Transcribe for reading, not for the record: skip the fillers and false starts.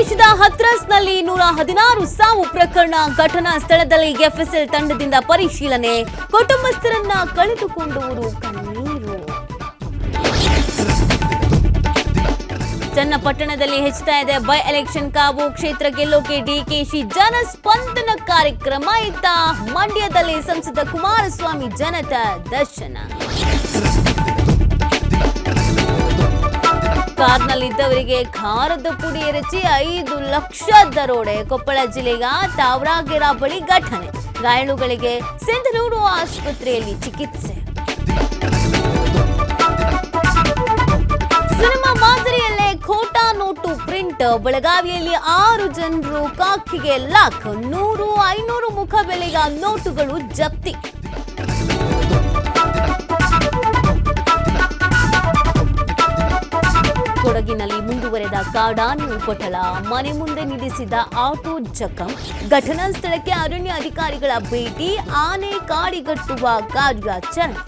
ಪ್ರದೇಶದ ಹತ್ರಾಸ್ನಲ್ಲಿ 116 ಸಾವು ಪ್ರಕರಣ ಘಟನಾ ಸ್ಥಳದಲ್ಲಿ ಎಫ್ಎಸ್ಎಲ್ ತಂಡದಿಂದ ಪರಿಶೀಲನೆ ಕುಟುಂಬಸ್ಥರನ್ನ ಕಳೆದುಕೊಂಡವರು ಕಣ್ಣೀರು ಚನ್ನಪಟ್ಟಣದಲ್ಲಿ ಹೆಚ್ಚುತ್ತಾ ಇದೆ ಬೈ ಎಲೆಕ್ಷನ್ ಕಾವು ಕ್ಷೇತ್ರ ಗೆಲ್ಲೋಕೆ ಡಿಕೆಶಿ ಜನಸ್ಪಂದನ ಕಾರ್ಯಕ್ರಮ ಇತ್ತ ಮಂಡ್ಯದಲ್ಲಿ ಸಂಸದ ಕುಮಾರಸ್ವಾಮಿ ಜನತ ದರ್ಶನ ಕಾರ್ನಲ್ಲಿದ್ದವರಿಗೆ ಖಾರದ ಪುಡಿ ಎರಚಿ 5 ಲಕ್ಷ ದರೋಡೆ ಕೊಪ್ಪಳ ಜಿಲ್ಲೆಯ ತಾವರಾಗೆರೆ ಬಳಿ ಘಟನೆ ಗಾಯಾಳುಗಳಿಗೆ ಸಿಂಧನೂರು ಆಸ್ಪತ್ರೆಯಲ್ಲಿ ಚಿಕಿತ್ಸೆ ಸಿನಿಮಾ ಮಾದರಿಯಲ್ಲೇ ಖೋಟಾ ನೋಟು ಪ್ರಿಂಟ್ ಬೆಳಗಾವಿಯಲ್ಲಿ 6 ಜನರು ಕಾಕಿಗೆ ಲಾಕ್ 100-500 ಮುಖ ಬೆಲೆಯ ನೋಟುಗಳು ಜಪ್ತಿ ಕೊಡಗಿನಲ್ಲಿ ಮುಂದುವರೆದ ಕಾಡಾನೆ ಉಪಟಳ ಮನೆ ಮುಂದೆ ನಿಲ್ಲಿಸಿದ ಆಟೋ ಜಖಂ ಘಟನಾ ಸ್ಥಳಕ್ಕೆ ಅರಣ್ಯ ಅಧಿಕಾರಿಗಳ ಭೇಟಿ ಆನೆ ಕಾಡಿಗಟ್ಟುವ ಕಾರ್ಯಾಚರಣೆ